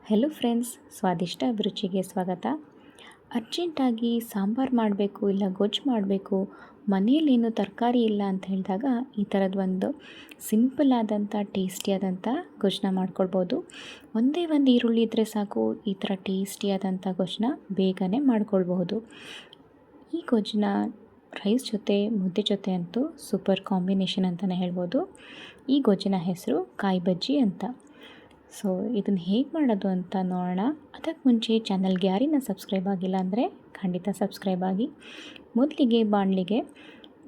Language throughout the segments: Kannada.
ಹೆಲೋ ಫ್ರೆಂಡ್ಸ್, ಸ್ವಾದಿಷ್ಟ ಅಭಿರುಚಿಗೆ ಸ್ವಾಗತ. ಅರ್ಜೆಂಟಾಗಿ ಸಾಂಬಾರು ಮಾಡಬೇಕು, ಇಲ್ಲ ಗೊಜ್ಜು ಮಾಡಬೇಕು, ಮನೆಯಲ್ಲೇನು ತರಕಾರಿ ಇಲ್ಲ ಅಂತ ಹೇಳಿದಾಗ ಈ ಥರದ್ದು ಒಂದು ಸಿಂಪಲ್ ಆದಂಥ ಟೇಸ್ಟಿಯಾದಂಥ ಗೊಜ್ಜನ್ನ ಮಾಡ್ಕೊಳ್ಬೋದು. ಒಂದೇ ಒಂದು ಈರುಳ್ಳಿ ಇದ್ದರೆ ಸಾಕು, ಈ ಥರ ಟೇಸ್ಟಿಯಾದಂಥ ಗೊಜ್ಜನ್ನ ಬೇಗನೆ ಮಾಡ್ಕೊಳ್ಬಹುದು. ಈ ಗೊಜ್ಜನ್ನ ರೈಸ್ ಜೊತೆ, ಮುದ್ದೆ ಜೊತೆ ಅಂತೂ ಸೂಪರ್ ಕಾಂಬಿನೇಷನ್ ಅಂತಲೇ ಹೇಳ್ಬೋದು. ಈ ಗೊಜ್ಜಿನ ಹೆಸರು ಕಾಯಿ ಬಜ್ಜಿ ಅಂತ. ಸೊ ಇದನ್ನು ಹೇಗೆ ಮಾಡೋದು ಅಂತ ನೋಡೋಣ. ಅದಕ್ಕೆ ಮುಂಚೆ ಚಾನಲ್ಗೆ ಯಾರಿನ ಸಬ್ಸ್ಕ್ರೈಬ್ ಆಗಿಲ್ಲ ಅಂದರೆ ಖಂಡಿತ ಸಬ್ಸ್ಕ್ರೈಬ್ ಆಗಿ. ಮೊದಲಿಗೆ ಬಾಣಲಿಗೆ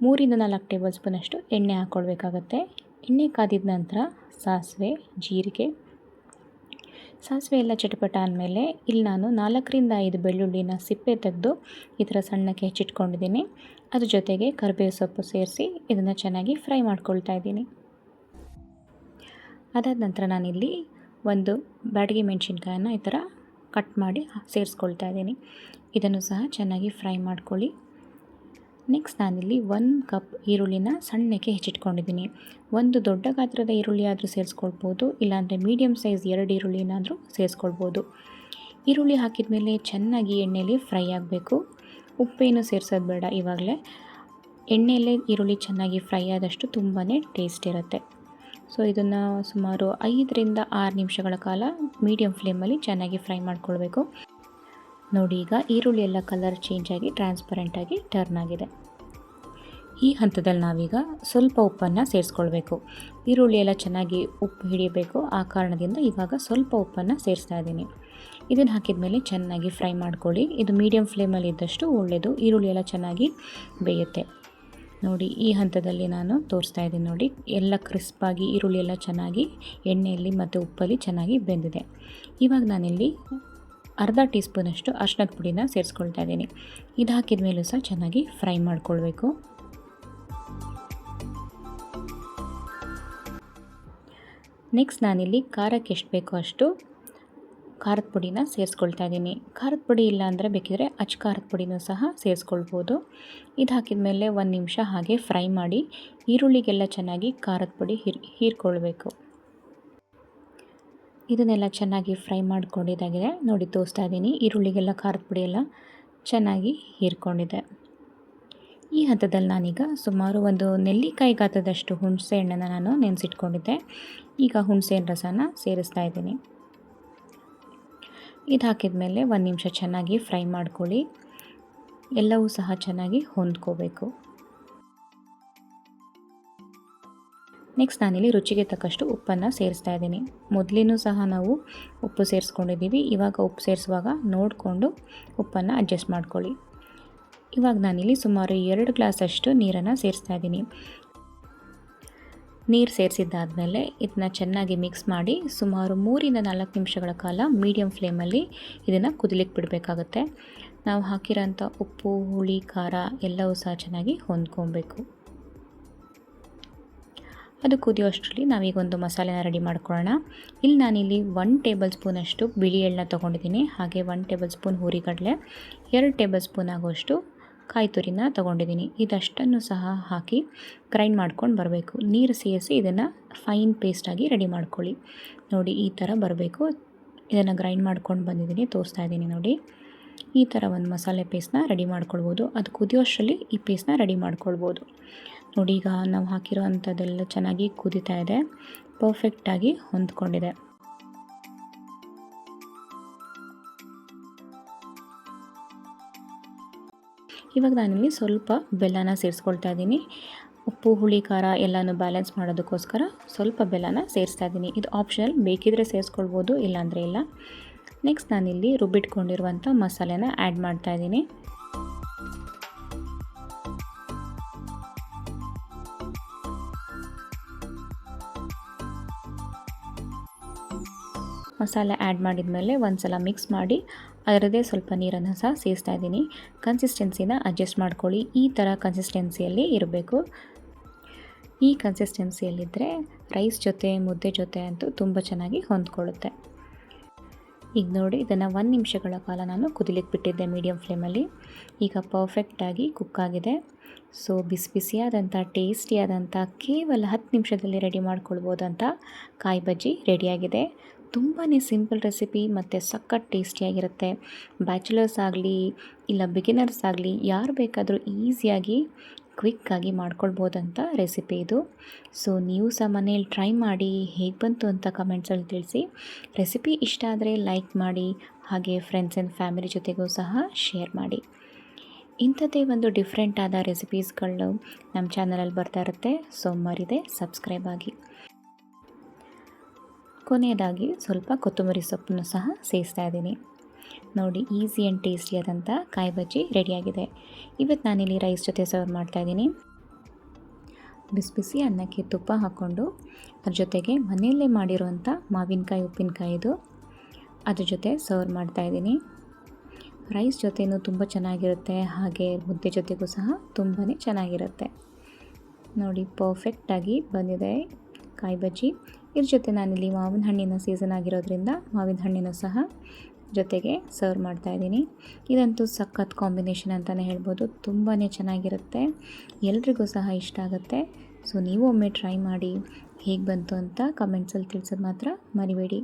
3-4 ಟೇಬಲ್ ಸ್ಪೂನಷ್ಟು ಎಣ್ಣೆ ಹಾಕ್ಕೊಳ್ಬೇಕಾಗತ್ತೆ. ಎಣ್ಣೆ ಕಾದಿದ ನಂತರ ಸಾಸಿವೆ, ಜೀರಿಗೆ. ಸಾಸಿವೆ ಎಲ್ಲ ಚಟಪಟ ಅಂದಮೇಲೆ ಇಲ್ಲಿ ನಾನು 4-5 ಬೆಳ್ಳುಳ್ಳಿನ ಸಿಪ್ಪೆ ತೆಗೆದು ಈ ಥರ ಸಣ್ಣಕ್ಕೆ ಹೆಚ್ಚಿಟ್ಕೊಂಡಿದ್ದೀನಿ. ಅದ್ರ ಜೊತೆಗೆ ಕರಿಬೇವು ಸೊಪ್ಪು ಸೇರಿಸಿ ಇದನ್ನು ಚೆನ್ನಾಗಿ ಫ್ರೈ ಮಾಡ್ಕೊಳ್ತಾ ಇದ್ದೀನಿ. ಅದಾದ ನಂತರ ನಾನಿಲ್ಲಿ ಒಂದು ಬ್ಯಾಡಗಿ ಮೆಣಸಿನ್ಕಾಯನ್ನು ಈ ಥರ ಕಟ್ ಮಾಡಿ ಸೇರಿಸ್ಕೊಳ್ತಾ ಇದ್ದೀನಿ. ಇದನ್ನು ಸಹ ಚೆನ್ನಾಗಿ ಫ್ರೈ ಮಾಡ್ಕೊಳ್ಳಿ. ನೆಕ್ಸ್ಟ್ ನಾನಿಲ್ಲಿ 1 ಕಪ್ ಈರುಳ್ಳಿನ ಸಣ್ಣಕ್ಕೆ ಹೆಚ್ಚಿಟ್ಕೊಂಡಿದ್ದೀನಿ. ಒಂದು ದೊಡ್ಡ ಗಾತ್ರದ ಈರುಳ್ಳಿ ಆದರೂ ಸೇರಿಸ್ಕೊಳ್ಬೋದು, ಇಲ್ಲಾಂದರೆ ಮೀಡಿಯಮ್ ಸೈಜ್ 2 ಈರುಳ್ಳಿನಾದರೂ ಸೇರಿಸ್ಕೊಳ್ಬೋದು. ಈರುಳ್ಳಿ ಹಾಕಿದ ಮೇಲೆ ಚೆನ್ನಾಗಿ ಎಣ್ಣೆಯಲ್ಲಿ ಫ್ರೈ ಆಗಬೇಕು. ಉಪ್ಪೇನು ಸೇರಿಸೋದು ಬೇಡ. ಇವಾಗಲೇ ಎಣ್ಣೆಯಲ್ಲೇ ಈರುಳ್ಳಿ ಚೆನ್ನಾಗಿ ಫ್ರೈ ಆದಷ್ಟು ತುಂಬಾ ಟೇಸ್ಟ್ ಇರುತ್ತೆ. ಸೊ ಇದನ್ನು ಸುಮಾರು 5-6 ನಿಮಿಷಗಳ ಕಾಲ ಮೀಡಿಯಮ್ ಫ್ಲೇಮಲ್ಲಿ ಚೆನ್ನಾಗಿ ಫ್ರೈ ಮಾಡ್ಕೊಳ್ಬೇಕು. ನೋಡಿ, ಈಗ ಈರುಳ್ಳಿ ಎಲ್ಲ ಕಲರ್ ಚೇಂಜ್ ಆಗಿ ಟ್ರಾನ್ಸ್ಪರೆಂಟಾಗಿ ಟರ್ನ್ ಆಗಿದೆ. ಈ ಹಂತದಲ್ಲಿ ನಾವೀಗ ಸ್ವಲ್ಪ ಉಪ್ಪನ್ನು ಸೇರಿಸ್ಕೊಳ್ಬೇಕು. ಈರುಳ್ಳಿ ಎಲ್ಲ ಚೆನ್ನಾಗಿ ಉಪ್ಪು ಹಿಡಿಯಬೇಕು. ಆ ಕಾರಣದಿಂದ ಇವಾಗ ಸ್ವಲ್ಪ ಉಪ್ಪನ್ನು ಸೇರಿಸ್ತಾ ಇದ್ದೀನಿ. ಇದನ್ನು ಹಾಕಿದ ಮೇಲೆ ಚೆನ್ನಾಗಿ ಫ್ರೈ ಮಾಡ್ಕೊಳ್ಳಿ. ಇದು ಮೀಡಿಯಮ್ ಫ್ಲೇಮಲ್ಲಿ ಇದ್ದಷ್ಟು ಒಳ್ಳೆಯದು. ಈರುಳ್ಳಿ ಎಲ್ಲ ಚೆನ್ನಾಗಿ ಬೇಯುತ್ತೆ. ನೋಡಿ, ಈ ಹಂತದಲ್ಲಿ ನಾನು ತೋರಿಸ್ತಾ ಇದ್ದೀನಿ. ನೋಡಿ, ಎಲ್ಲ ಕ್ರಿಸ್ಪಾಗಿ ಈರುಳ್ಳಿ ಎಲ್ಲ ಚೆನ್ನಾಗಿ ಎಣ್ಣೆಯಲ್ಲಿ ಮತ್ತು ಉಪ್ಪಲ್ಲಿ ಚೆನ್ನಾಗಿ ಬೆಂದಿದೆ. ಇವಾಗ ನಾನಿಲ್ಲಿ ಅರ್ಧ ಟೀ ಸ್ಪೂನಷ್ಟು ಅರಿಶಿಣದ ಪುಡಿನ ಸೇರಿಸ್ಕೊಳ್ತಾ ಇದ್ದೀನಿ. ಇದು ಹಾಕಿದ ಮೇಲೂ ಸಹ ಚೆನ್ನಾಗಿ ಫ್ರೈ ಮಾಡ್ಕೊಳ್ಬೇಕು. ನೆಕ್ಸ್ಟ್ ನಾನಿಲ್ಲಿ ಖಾರಕ್ಕೆ ಎಷ್ಟು ಬೇಕೋ ಅಷ್ಟು ಖಾರದ ಪುಡಿನ ಸೇರಿಸ್ಕೊಳ್ತಾ ಇದ್ದೀನಿ. ಖಾರದ ಪುಡಿ ಇಲ್ಲ ಅಂದರೆ ಬೇಕಿದ್ರೆ ಅಚ್ಚ ಖಾರದ ಪುಡಿನೂ ಸಹ ಸೇರಿಸ್ಕೊಳ್ಬೋದು. ಇದು ಹಾಕಿದ ಮೇಲೆ 1 ನಿಮಿಷ ಹಾಗೆ ಫ್ರೈ ಮಾಡಿ ಈರುಳ್ಳಿಗೆಲ್ಲ ಚೆನ್ನಾಗಿ ಖಾರದ ಪುಡಿ ಹೀರ್ಕೊಳ್ಬೇಕು. ಇದನ್ನೆಲ್ಲ ಚೆನ್ನಾಗಿ ಫ್ರೈ ಮಾಡ್ಕೊಂಡಿದ್ದಾಗಿದೆ. ನೋಡಿ, ತೋರಿಸ್ತಾ ಇದ್ದೀನಿ. ಈರುಳ್ಳಿಗೆಲ್ಲ ಖಾರದ ಪುಡಿ ಎಲ್ಲ ಚೆನ್ನಾಗಿ ಹೀರ್ಕೊಂಡಿದೆ. ಈ ಹಂತದಲ್ಲಿ ನಾನೀಗ ಸುಮಾರು ಒಂದು ನೆಲ್ಲಿಕಾಯಿ ಗಾತ್ರದಷ್ಟು ಹುಣಸೆ ಹಣ್ಣನ್ನು ನಾನು ನೆನೆಸಿಟ್ಕೊಂಡಿದ್ದೆ. ಈಗ ಹುಣಸೆಹಣ್ಣು ರಸನ ಸೇರಿಸ್ತಾ ಇದ್ದೀನಿ. ಇದು ಹಾಕಿದ ಮೇಲೆ 1 ನಿಮಿಷ ಚೆನ್ನಾಗಿ ಫ್ರೈ ಮಾಡ್ಕೊಳ್ಳಿ. ಎಲ್ಲವೂ ಸಹ ಚೆನ್ನಾಗಿ ಹೊಂದ್ಕೋಬೇಕು. ನೆಕ್ಸ್ಟ್ ನಾನಿಲ್ಲಿ ರುಚಿಗೆ ತಕ್ಕಷ್ಟು ಉಪ್ಪನ್ನು ಸೇರಿಸ್ತಾ ಇದ್ದೀನಿ. ಮೊದಲೇನೂ ಸಹ ನಾವು ಉಪ್ಪು ಸೇರಿಸ್ಕೊಂಡಿದ್ದೀವಿ. ಇವಾಗ ಉಪ್ಪು ಸೇರಿಸುವಾಗ ನೋಡಿಕೊಂಡು ಉಪ್ಪನ್ನು ಅಡ್ಜಸ್ಟ್ ಮಾಡ್ಕೊಳ್ಳಿ. ಇವಾಗ ನಾನಿಲ್ಲಿ ಸುಮಾರು 2 ಗ್ಲಾಸಷ್ಟು ನೀರನ್ನು ಸೇರಿಸ್ತಾ ಇದ್ದೀನಿ. ನೀರು ಸೇರಿಸಿದ್ದಾದಮೇಲೆ ಇದನ್ನ ಚೆನ್ನಾಗಿ ಮಿಕ್ಸ್ ಮಾಡಿ ಸುಮಾರು 3-4 ನಿಮಿಷಗಳ ಕಾಲ ಮೀಡಿಯಮ್ ಫ್ಲೇಮಲ್ಲಿ ಇದನ್ನು ಕುದಿಲಿಕ್ಕೆ ಬಿಡಬೇಕಾಗುತ್ತೆ. ನಾವು ಹಾಕಿರೋಂಥ ಉಪ್ಪು, ಹುಳಿ, ಖಾರ ಎಲ್ಲವೂ ಸಹ ಚೆನ್ನಾಗಿ ಹೊಂದ್ಕೊಬೇಕು. ಅದು ಕುದಿಯೋಷ್ಟರಲ್ಲಿ ನಾವೀಗ ಒಂದು ಮಸಾಲೆನ ರೆಡಿ ಮಾಡ್ಕೊಳ್ಳೋಣ. ಇಲ್ಲಿ ನಾನಿಲ್ಲಿ 1 ಟೇಬಲ್ ಸ್ಪೂನಷ್ಟು ಬಿಳಿ ಎಳ್ಳನ್ನ ತೊಗೊಂಡಿದ್ದೀನಿ. ಹಾಗೆ 1 ಟೇಬಲ್ ಸ್ಪೂನ್ ಹುರಿಗಡಲೆ, 2 ಟೇಬಲ್ ಸ್ಪೂನ್ ಆಗುವಷ್ಟು ಕಾಯಿ ತುರಿನ ತೊಗೊಂಡಿದ್ದೀನಿ. ಇದಷ್ಟನ್ನು ಸಹ ಹಾಕಿ ಗ್ರೈಂಡ್ ಮಾಡ್ಕೊಂಡು ಬರಬೇಕು. ನೀರು ಸೇರಿಸಿ ಇದನ್ನು ಫೈನ್ ಪೇಸ್ಟಾಗಿ ರೆಡಿ ಮಾಡ್ಕೊಳ್ಳಿ. ನೋಡಿ, ಈ ಥರ ಬರಬೇಕು. ಇದನ್ನು ಗ್ರೈಂಡ್ ಮಾಡ್ಕೊಂಡು ಬಂದಿದ್ದೀನಿ, ತೋರಿಸ್ತಾ ಇದ್ದೀನಿ. ನೋಡಿ, ಈ ಥರ ಒಂದು ಮಸಾಲೆ ಪೇಸ್ಟ್ನ ರೆಡಿ ಮಾಡ್ಕೊಳ್ಬೋದು. ಅದು ಕುದಿಯೋಷ್ಟರಲ್ಲಿ ಈ ಪೇಸ್ಟ್ನ ರೆಡಿ ಮಾಡ್ಕೊಳ್ಬೋದು. ನೋಡಿ, ಈಗ ನಾವು ಹಾಕಿರೋ ಅಂಥದ್ದೆಲ್ಲ ಚೆನ್ನಾಗಿ ಕುದೀತಾ ಇದೆ, ಪರ್ಫೆಕ್ಟಾಗಿ ಹೊಂದ್ಕೊಂಡಿದೆ. ಇವಾಗ ನಾನಿಲ್ಲಿ ಸ್ವಲ್ಪ ಬೆಲ್ಲನ ಸೇರಿಸ್ಕೊಳ್ತಾ ಇದ್ದೀನಿ. ಉಪ್ಪು, ಹುಳಿ, ಖಾರ ಎಲ್ಲನೂ ಬ್ಯಾಲೆನ್ಸ್ ಮಾಡೋದಕ್ಕೋಸ್ಕರ ಸ್ವಲ್ಪ ಬೆಲ್ಲನ ಸೇರಿಸ್ತಾ ಇದ್ದೀನಿ. ಇದು ಆಪ್ಷನಲ್, ಬೇಕಿದ್ರೆ ಸೇರಿಸ್ಕೊಳ್ಬೋದು, ಇಲ್ಲಾಂದರೆ ಇಲ್ಲ. ನೆಕ್ಸ್ಟ್ ನಾನಿಲ್ಲಿ ರುಬ್ಬಿಟ್ಕೊಂಡಿರುವಂಥ ಮಸಾಲೆನ ಆ್ಯಡ್ ಮಾಡ್ತಾ ಇದ್ದೀನಿ. ಮಸಾಲೆ ಆ್ಯಡ್ ಮಾಡಿದ ಮೇಲೆ ಒಂದು ಸಲ ಮಿಕ್ಸ್ ಮಾಡಿ ಅದರದ್ದೇ ಸ್ವಲ್ಪ ನೀರನ್ನು ಸಹ ಸೇರಿಸ್ತಾ ಇದ್ದೀನಿ. ಕನ್ಸಿಸ್ಟೆನ್ಸಿನ ಅಡ್ಜಸ್ಟ್ ಮಾಡ್ಕೊಳ್ಳಿ. ಈ ಥರ ಕನ್ಸಿಸ್ಟೆನ್ಸಿಯಲ್ಲಿ ಇರಬೇಕು. ಈ ಕನ್ಸಿಸ್ಟೆನ್ಸಿಯಲ್ಲಿದ್ದರೆ ರೈಸ್ ಜೊತೆ, ಮುದ್ದೆ ಜೊತೆ ಅಂತೂ ತುಂಬ ಚೆನ್ನಾಗಿ ಹೊಂದ್ಕೊಳ್ಳುತ್ತೆ. ಈಗ ನೋಡಿ, ಇದನ್ನು 1 ನಿಮಿಷಗಳ ಕಾಲ ನಾನು ಕುದಿಲಿಕ್ಕೆ ಬಿಟ್ಟಿದ್ದೆ ಮೀಡಿಯಮ್ ಫ್ಲೇಮಲ್ಲಿ. ಈಗ ಪರ್ಫೆಕ್ಟಾಗಿ ಕುಕ್ಕಾಗಿದೆ. ಸೊ ಬಿಸಿ ಬಿಸಿಯಾದಂಥ ಟೇಸ್ಟಿಯಾದಂಥ ಕೇವಲ 10 ನಿಮಿಷದಲ್ಲಿ ರೆಡಿ ಮಾಡ್ಕೊಳ್ಬೋದಂಥ ಕಾಯಿ ಬಜ್ಜಿ ರೆಡಿಯಾಗಿದೆ. ತುಂಬಾ ಸಿಂಪಲ್ ರೆಸಿಪಿ ಮತ್ತು ಸಖತ್ ಟೇಸ್ಟಿಯಾಗಿರುತ್ತೆ. ಬ್ಯಾಚುಲರ್ಸ್ ಆಗಲಿ ಇಲ್ಲ ಬಿಗಿನರ್ಸ್ ಆಗಲಿ ಯಾರು ಬೇಕಾದರೂ ಈಸಿಯಾಗಿ ಕ್ವಿಕ್ಕಾಗಿ ಮಾಡ್ಕೊಳ್ಬೋದಂಥ ರೆಸಿಪಿ ಇದು. ಸೊ ನೀವು ಸಹ ಮನೇಲಿ ಟ್ರೈ ಮಾಡಿ ಹೇಗೆ ಬಂತು ಅಂತ ಕಮೆಂಟ್ಸಲ್ಲಿ ತಿಳಿಸಿ. ರೆಸಿಪಿ ಇಷ್ಟ ಆದರೆ ಲೈಕ್ ಮಾಡಿ, ಹಾಗೆ ಫ್ರೆಂಡ್ಸ್ ಆ್ಯಂಡ್ ಫ್ಯಾಮಿಲಿ ಜೊತೆಗೂ ಸಹ ಶೇರ್ ಮಾಡಿ. ಇಂಥದ್ದೇ ಒಂದು ಡಿಫ್ರೆಂಟ್ ಆದ ರೆಸಿಪೀಸ್ಗಳು ನಮ್ಮ ಚಾನಲಲ್ಲಿ ಬರ್ತಾ ಇರುತ್ತೆ. ಸೊ ಮರಿದೆ ಸಬ್ಸ್ಕ್ರೈಬ್ ಆಗಿ. ಕೊನೆಯದಾಗಿ ಸ್ವಲ್ಪ ಕೊತ್ತಂಬರಿ ಸೊಪ್ಪನ್ನು ಸಹ ಸೇರಿಸ್ತಾ ಇದ್ದೀನಿ. ನೋಡಿ, ಈಸಿ ಆ್ಯಂಡ್ ಟೇಸ್ಟಿಯಾದಂಥ ಕಾಯಿ ಬಜ್ಜಿ ರೆಡಿಯಾಗಿದೆ. ಇವತ್ತು ನಾನಿಲ್ಲಿ ರೈಸ್ ಜೊತೆ ಸರ್ವ್ ಮಾಡ್ತಾಯಿದ್ದೀನಿ. ಬಿಸಿ ಬಿಸಿ ಅನ್ನಕ್ಕೆ ತುಪ್ಪ ಹಾಕ್ಕೊಂಡು ಅದ್ರ ಜೊತೆಗೆ ಮನೆಯಲ್ಲೇ ಮಾಡಿರುವಂಥ ಮಾವಿನಕಾಯಿ ಉಪ್ಪಿನಕಾಯಿದು ಅದ್ರ ಜೊತೆ ಸರ್ವ್ ಮಾಡ್ತಾಯಿದ್ದೀನಿ. ರೈಸ್ ಜೊತೆನೂ ತುಂಬ ಚೆನ್ನಾಗಿರುತ್ತೆ, ಹಾಗೆ ಮುದ್ದೆ ಜೊತೆಗೂ ಸಹ ತುಂಬಾ ಚೆನ್ನಾಗಿರುತ್ತೆ. ನೋಡಿ, ಪರ್ಫೆಕ್ಟಾಗಿ ಬಂದಿದೆ ಕಾಯಿ ಬಜ್ಜಿ. ಇದ್ರ ಜೊತೆ ನಾನಿಲ್ಲಿ ಮಾವಿನ ಹಣ್ಣಿನ ಸೀಸನ್ ಆಗಿರೋದ್ರಿಂದ ಮಾವಿನ ಹಣ್ಣಿನ ಸಹ ಜೊತೆಗೆ ಸರ್ವ್ ಮಾಡ್ತಾಯಿದ್ದೀನಿ. ಇದಂತೂ ಸಖತ್ ಕಾಂಬಿನೇಷನ್ ಅಂತಲೇ ಹೇಳ್ಬೋದು. ತುಂಬಾ ಚೆನ್ನಾಗಿರುತ್ತೆ, ಎಲ್ರಿಗೂ ಸಹ ಇಷ್ಟ ಆಗುತ್ತೆ. ಸೊ ನೀವು ಒಮ್ಮೆ ಟ್ರೈ ಮಾಡಿ, ಹೇಗೆ ಬಂತು ಅಂತ ಕಮೆಂಟ್ಸಲ್ಲಿ ತಿಳಿಸೋದು ಮಾತ್ರ ಮರಿಬೇಡಿ.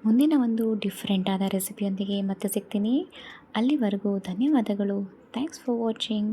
ಮುಂದಿನ ಒಂದು ಡಿಫ್ರೆಂಟ್ ಆದ ರೆಸಿಪಿಯೊಂದಿಗೆ ಮತ್ತೆ ಸಿಗ್ತೀನಿ. ಅಲ್ಲಿವರೆಗೂ ಧನ್ಯವಾದಗಳು. Thanks for watching.